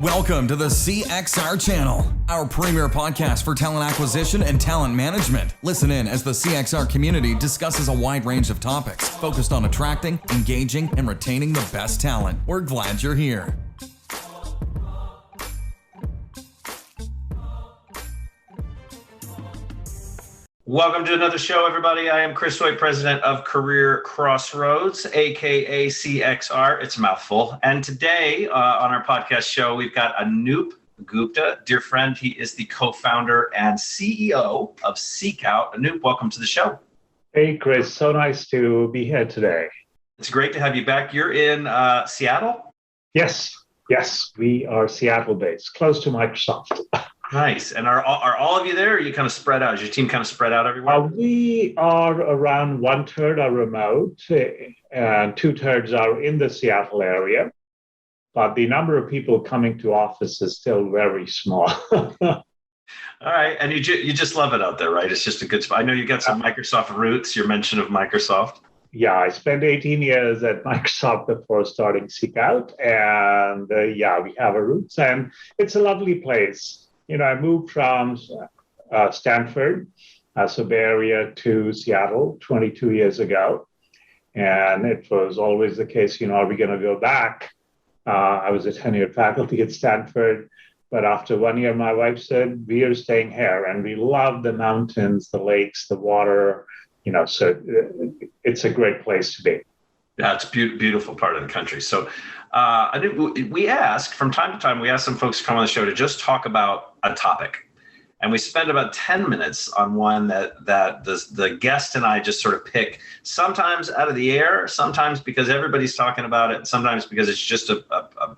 Welcome to the CXR channel, our premier podcast for talent acquisition and talent management. Listen in as the CXR community discusses a wide range of topics focused on attracting, engaging, and retaining the best talent. We're glad you're here. Welcome to another show, everybody. I am Chris White, president of Career Crossroads, aka CXR. It's a mouthful. And today on our podcast show, we've got Anoop Gupta, dear friend. He is the co-founder and CEO of Seek Out. Anoop, welcome to the show. Hey, Chris. So nice to be here today. It's great to have you back. You're in Seattle? Yes, we are Seattle-based, close to Microsoft. Nice. And are all of you there, or are you kind of spread out? Is your team kind of spread out everywhere? We are around 1/3 are remote, and 2/3 are in the Seattle area. But the number of people coming to office is still very small. All right. And you just love it out there, right? It's just a good spot. I know you got some Microsoft roots, your mention of Microsoft. Yeah, I spent 18 years at Microsoft before starting Seek Out. And we have our roots, and it's a lovely place. You know, I moved from Stanford, so Bay Area, to Seattle 22 years ago. And it was always the case, are we going to go back? I was a tenured faculty at Stanford. But after 1 year, my wife said, we are staying here. And we love the mountains, the lakes, the water, so it's a great place to be. Yeah, it's a beautiful part of the country. So we ask, from time to time, some folks to come on the show to just talk about a topic. And we spend about 10 minutes on one that the guest and I just sort of pick, sometimes out of the air, sometimes because everybody's talking about it, sometimes because it's just a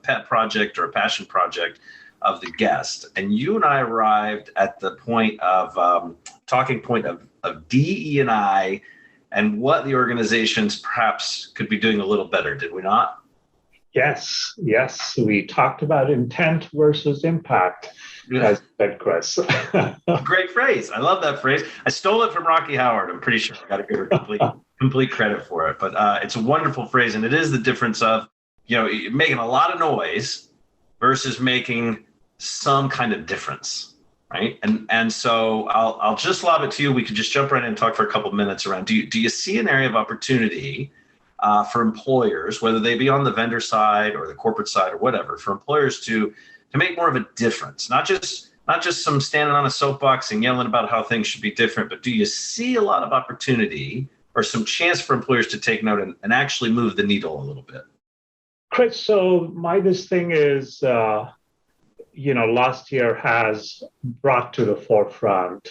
pet project or a passion project of the guest. And you and I arrived at the point of talking point of DE&I and what the organizations perhaps could be doing a little better, did we not? Yes. We talked about intent versus impact, as said Chris. Great phrase. I love that phrase. I stole it from Rocky Howard. I'm pretty sure I got to give her complete credit for it. But it's a wonderful phrase, and it is the difference of, making a lot of noise versus making some kind of difference. Right. And so I'll just lob it to you. We could just jump right in and talk for a couple of minutes around. Do you see an area of opportunity for employers, whether they be on the vendor side or the corporate side or whatever, for employers to make more of a difference, not just some standing on a soapbox and yelling about how things should be different, but do you see a lot of opportunity or some chance for employers to take note and actually move the needle a little bit? Chris, so this thing is, last year has brought to the forefront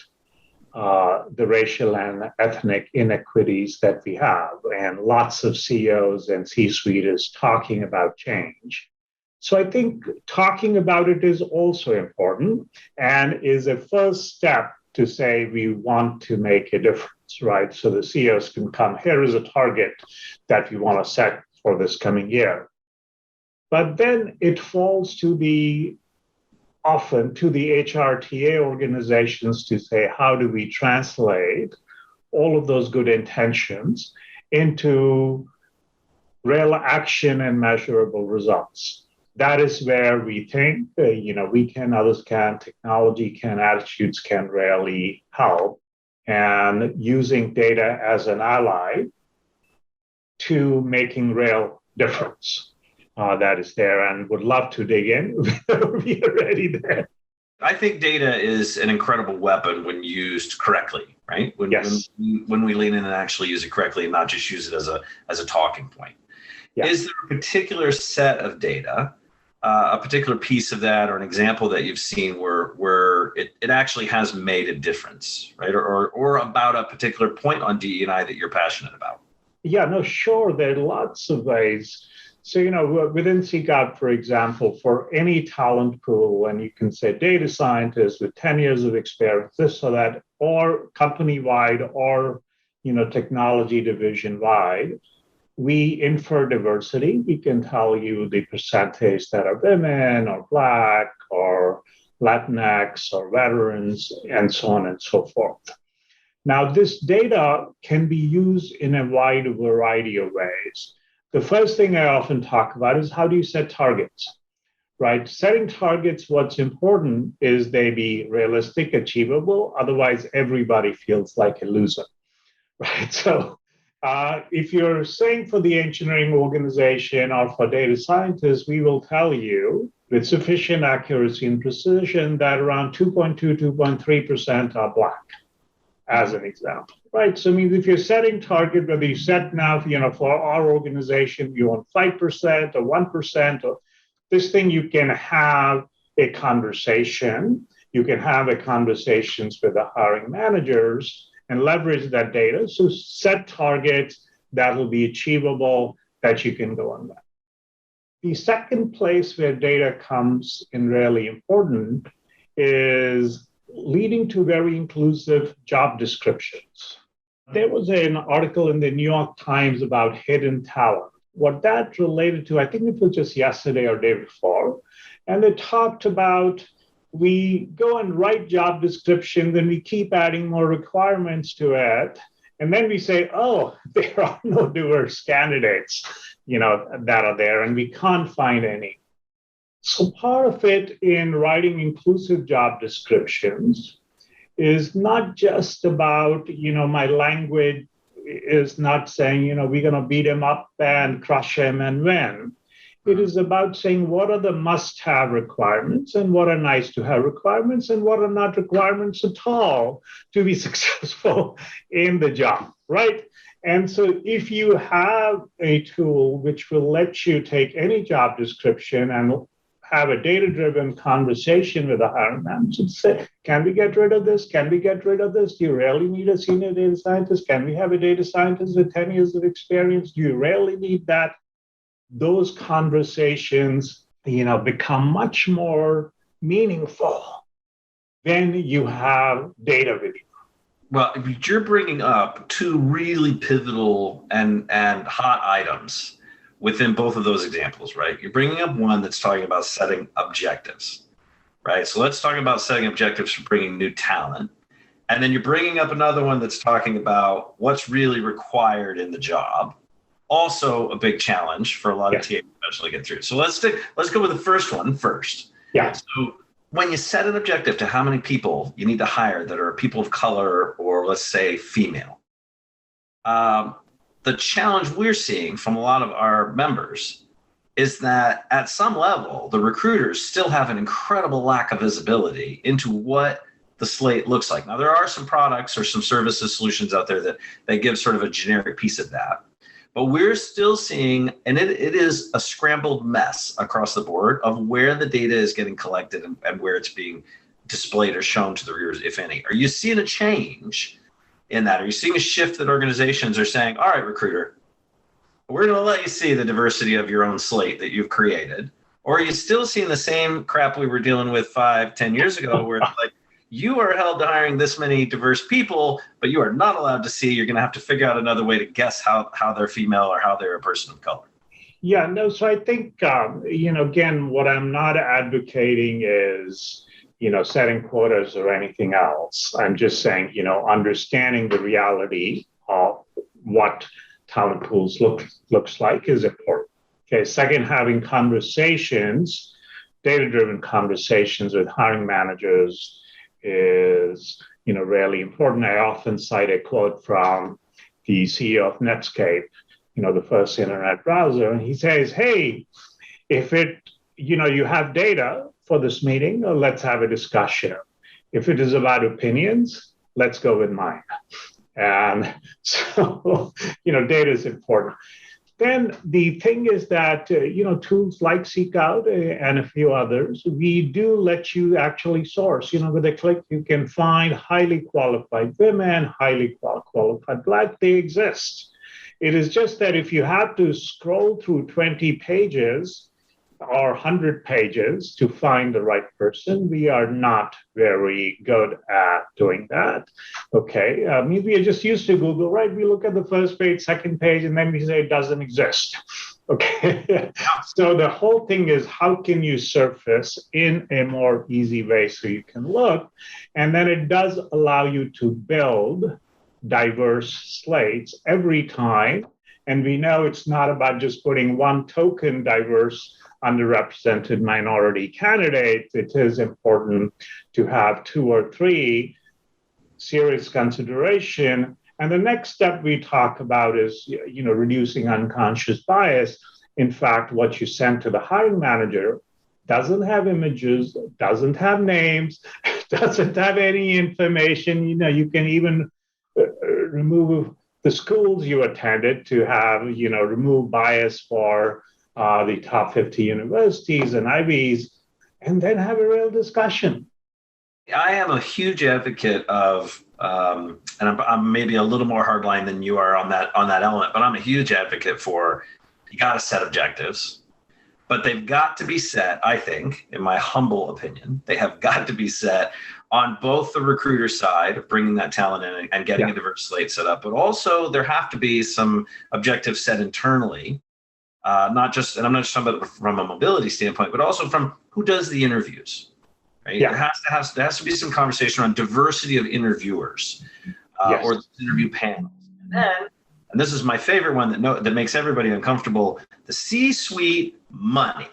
the racial and ethnic inequities that we have. And lots of CEOs and C-suite is talking about change. So I think talking about it is also important and is a first step to say we want to make a difference, right? So the CEOs can come, here is a target that we want to set for this coming year. But then it falls often to the HRTA organizations to say, how do we translate all of those good intentions into real action and measurable results? That is where we think, we can, others can, technology can, attitudes can really help. And using data as an ally to making real difference. That is there, and would love to dig in. We are ready there. I think data is an incredible weapon when used correctly, right? Yes. When we lean in and actually use it correctly and not just use it as a talking point. Yeah. Is there a particular set of data, a particular piece of that, or an example that you've seen where it actually has made a difference, right? Or about a particular point on DE&I that you're passionate about? Yeah, no, sure. There are lots of ways. So, within Seek Out, for example, for any talent pool, and you can say data scientists with 10 years of experience, this or that, or company-wide, or, technology division-wide, we infer diversity. We can tell you the percentage that are women or Black or Latinx or veterans, and so on and so forth. Now, this data can be used in a wide variety of ways. The first thing I often talk about is how do you set targets? right? Setting targets, what's important is they be realistic, achievable. Otherwise, everybody feels like a loser, right? So if you're saying for the engineering organization or for data scientists, we will tell you with sufficient accuracy and precision that around 2.2, 2.3% are Black, as an example, right? So, I mean, if you're setting target, whether you set now, for our organization, you want 5% or 1%, or this thing, you can have a conversation. You can have a conversations with the hiring managers and leverage that data. So set targets that will be achievable, that you can go on that. The second place where data comes in really important is leading to very inclusive job descriptions. There was an article in the New York Times about hidden talent. What that related to, I think it was just yesterday or day before, and it talked about we go and write job descriptions and we keep adding more requirements to it. And then we say, oh, there are no diverse candidates, that are there, and we can't find any. So part of it in writing inclusive job descriptions is not just about, my language is not saying, we're going to beat him up and crush him and win. It is about saying what are the must-have requirements and what are nice-to-have requirements and what are not requirements at all to be successful in the job, right? And so if you have a tool which will let you take any job description and have a data-driven conversation with the hiring manager and say, can we get rid of this? Can we get rid of this? Do you really need a senior data scientist? Can we have a data scientist with 10 years of experience? Do you really need that? Those conversations, become much more meaningful when you have data with you. Well, you're bringing up two really pivotal and hot items within both of those examples, right? You're bringing up one that's talking about setting objectives, right? So let's talk about setting objectives for bringing new talent. And then you're bringing up another one that's talking about what's really required in the job. Also a big challenge for a lot of TAs especially to get through. So let's go with the first one first. Yeah. So when you set an objective to how many people you need to hire that are people of color or let's say female, the challenge we're seeing from a lot of our members is that at some level, the recruiters still have an incredible lack of visibility into what the slate looks like. Now, there are some products or some services solutions out there that give sort of a generic piece of that. But we're still seeing, and it is a scrambled mess across the board of where the data is getting collected and where it's being displayed or shown to the readers, if any. Are you seeing a change in that? Are you seeing a shift that organizations are saying, all right, recruiter, we're going to let you see the diversity of your own slate that you've created? Or are you still seeing the same crap we were dealing with 5-10 years ago where it's like, you are held to hiring this many diverse people, but you are not allowed to see. You're going to have to figure out another way to guess how they're female or how they're a person of color. Yeah, no. So I think, again, what I'm not advocating is, setting quotas or anything else. I'm just saying, understanding the reality of what talent pools looks like is important. Okay. Second, having conversations, data-driven conversations with hiring managers is really important. I often cite a quote from the CEO of Netscape, the first internet browser, and he says, hey, if you have data for this meeting, let's have a discussion. If it is about opinions, let's go with mine. And so data is important. Then the thing is that, tools like Seek Out and a few others, we do let you actually source. With a click, you can find highly qualified women, highly qualified Black. They exist. It is just that if you have to scroll through 20 pages or 100 pages to find the right person, we are not very good at doing that. Okay, we are just used to Google, right? We look at the first page, second page, and then we say it doesn't exist. Okay, so the whole thing is how can you surface in a more easy way so you can look, and then it does allow you to build diverse slates every time. And we know it's not about just putting one token diverse underrepresented minority candidates, it is important to have 2 or 3 serious consideration. And the next step we talk about is, reducing unconscious bias. In fact, what you send to the hiring manager doesn't have images, doesn't have names, doesn't have any information. You can even remove the schools you attended to have, remove bias for the top 50 universities and Ivies, and then have a real discussion. I am a huge advocate of, and I'm maybe a little more hardline than you are on that element, but I'm a huge advocate for, you got to set objectives, but they've got to be set, I think, in my humble opinion, they have got to be set on both the recruiter side of bringing that talent in and getting a diverse slate set up, but also there have to be some objectives set internally, not just, and I'm not just talking about it from a mobility standpoint, but also from who does the interviews. Right? Yeah. There has to be some conversation around diversity of interviewers or interview panels. And this is my favorite one that makes everybody uncomfortable, the C-suite money.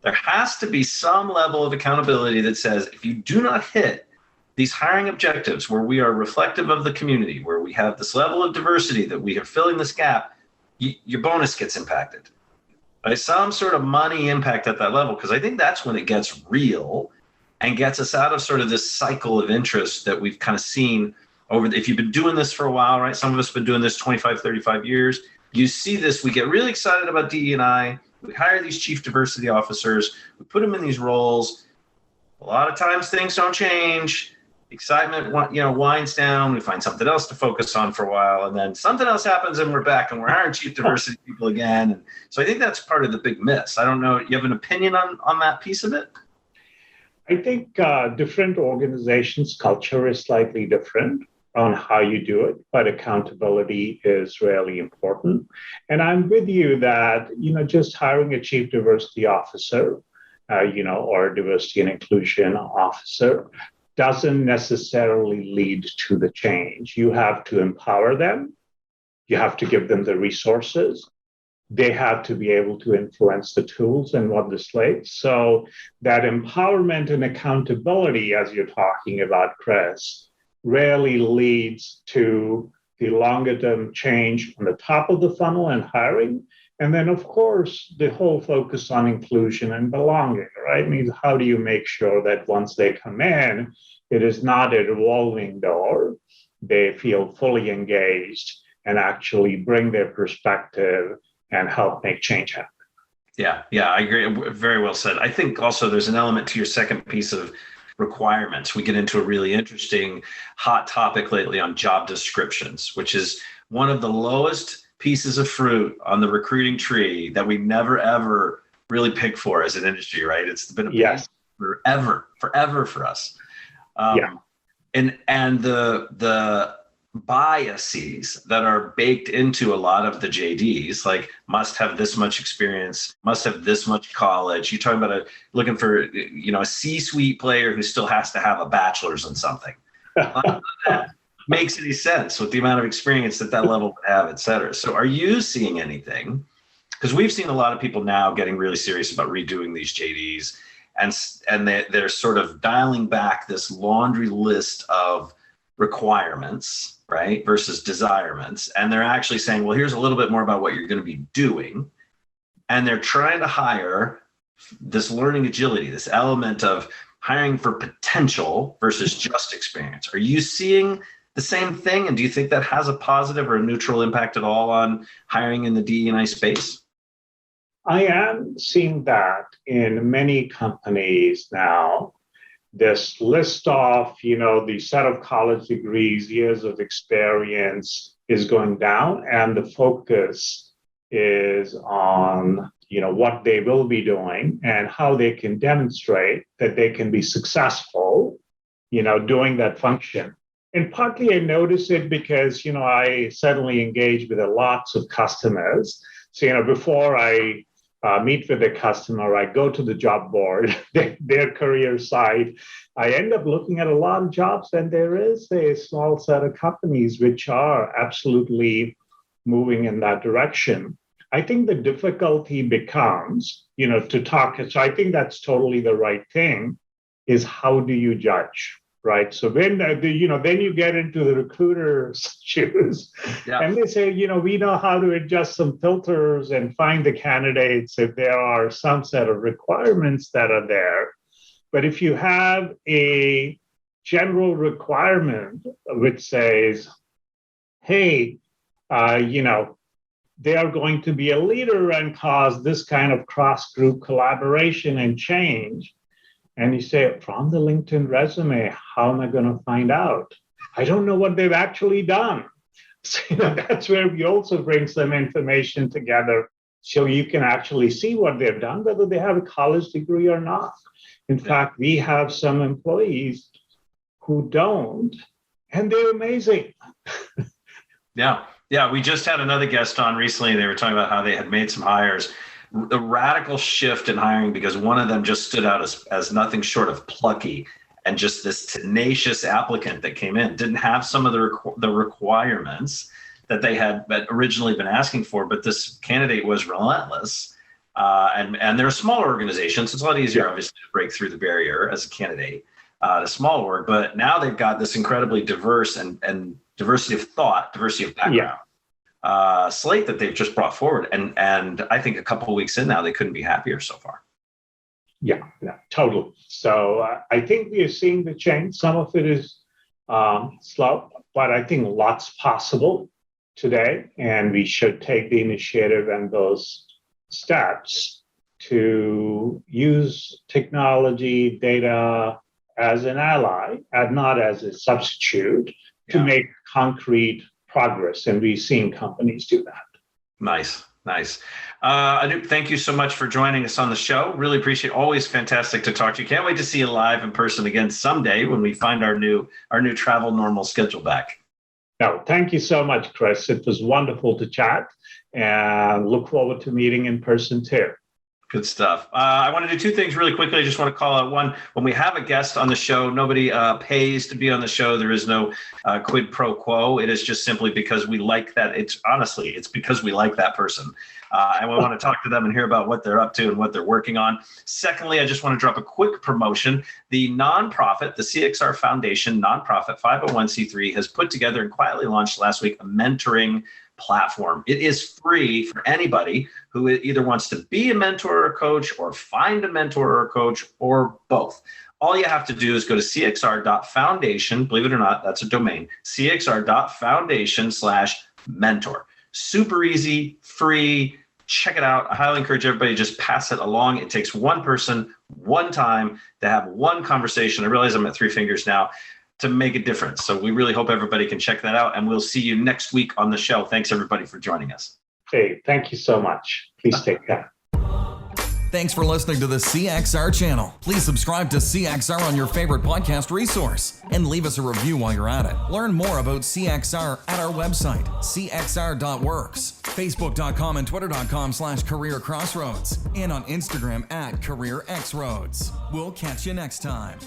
There has to be some level of accountability that says if you do not hit these hiring objectives where we are reflective of the community, where we have this level of diversity that we are filling this gap, your bonus gets impacted. Right? Some sort of money impact at that level, because I think that's when it gets real and gets us out of sort of this cycle of interest that we've kind of seen if you've been doing this for a while, right? Some of us have been doing this 25, 35 years. You see this, we get really excited about DE&I. We hire these chief diversity officers. We put them in these roles. A lot of times things don't change. Excitement, winds down. We find something else to focus on for a while, and then something else happens, and we're back, and we're hiring chief diversity people again. And so I think that's part of the big miss. I don't know. You have an opinion on that piece of it? I think different organizations' culture is slightly different on how you do it, but accountability is really important. And I'm with you that, just hiring a chief diversity officer, or diversity and inclusion officer doesn't necessarily lead to the change. You have to empower them. You have to give them the resources. They have to be able to influence the tools and what the slate. So that empowerment and accountability, as you're talking about, Chris, rarely leads to the longer term change on the top of the funnel and hiring. And then, of course, the whole focus on inclusion and belonging, right? I mean, how do you make sure that once they come in, it is not a revolving door, they feel fully engaged and actually bring their perspective and help make change happen. Yeah, I agree. Very well said. I think also there's an element to your second piece of requirements. We get into a really interesting hot topic lately on job descriptions, which is one of the lowest pieces of fruit on the recruiting tree that we never, ever really pick for as an industry, right? It's been a forever for us. And the biases that are baked into a lot of the JDs, like must have this much experience, must have this much college. You're talking about looking for, a C-suite player who still has to have a bachelor's in something. That makes any sense with the amount of experience that level would have, et cetera. So are you seeing anything? Because we've seen a lot of people now getting really serious about redoing these JDs, and they're sort of dialing back this laundry list of requirements, right, versus desirements. And they're actually saying, well, here's a little bit more about what you're going to be doing. And they're trying to hire this learning agility, this element of hiring for potential versus just experience. Are you seeing the same thing? And do you think that has a positive or a neutral impact at all on hiring in the DE&I space? I am seeing that in many companies now. This list of, the set of college degrees, years of experience is going down, and the focus is on, what they will be doing and how they can demonstrate that they can be successful, doing that function. And partly I notice it because, I suddenly engage with lots of customers. So, before I meet with the customer, I go to the job board, their career site. I end up looking at a lot of jobs, and there is a small set of companies which are absolutely moving in that direction. I think the difficulty becomes, to talk. So I think that's totally the right thing, is how do you judge, right? So when, then you get into the recruiter's shoes, and they say, we know how to adjust some filters and find the candidates if there are some set of requirements that are there. But if you have a general requirement which says, hey, they are going to be a leader and cause this kind of cross-group collaboration and change. And you say, from the LinkedIn resume, how am I going to find out? I don't know what they've actually done. So that's where we also bring some information together so you can actually see what they've done, whether they have a college degree or not. In fact, we have some employees who don't, and they're amazing. Yeah, we just had another guest on recently. They were talking about how they had made some hires, a radical shift in hiring, because one of them just stood out as nothing short of plucky, and just this tenacious applicant that came in didn't have some of the requirements that they had originally been asking for, but this candidate was relentless. And they're a smaller organization, so it's a lot easier, obviously, to break through the barrier as a candidate, a small org. But now they've got this incredibly diverse and diversity of thought, diversity of background slate that they've just brought forward. And I think a couple of weeks in now, they couldn't be happier so far. Yeah, totally. So I think we are seeing the change. Some of it is slow, but I think lots possible today. And we should take the initiative and those steps to use technology, data as an ally and not as a substitute to make concrete progress. And we've seen companies do that. Nice. Anoop, thank you so much for joining us on the show. Really appreciate it. Always fantastic to talk to you. Can't wait to see you live in person again someday when we find our new travel normal schedule back. No, thank you so much, Chris. It was wonderful to chat, and look forward to meeting in person too. Good stuff. I want to do two things really quickly. I just want to call out one. When we have a guest on the show, nobody pays to be on the show. There is no quid pro quo. It is just simply because we like that. It's because we like that person. And we want to talk to them and hear about what they're up to and what they're working on. Secondly, I just want to drop a quick promotion. The nonprofit, the CXR Foundation nonprofit 501c3 has put together and quietly launched last week a mentoring platform. It is free for anybody who either wants to be a mentor or a coach, or find a mentor or a coach, or both. All you have to do is go to cxr.foundation. Believe it or not, that's a domain. cxr.foundation/mentor. Super easy, free. Check it out. I highly encourage everybody to just pass it along. It takes one person, one time, to have one conversation. I realize I'm at three fingers now, to make a difference. So we really hope everybody can check that out, and we'll see you next week on the show. Thanks everybody for joining us. Hey, thank you so much. Please take care. Thanks for listening to the CXR channel. Please subscribe to CXR on your favorite podcast resource and leave us a review while you're at it. Learn more about CXR at our website, cxr.works, facebook.com and twitter.com/careercrossroads, and on Instagram at careerxroads. We'll catch you next time.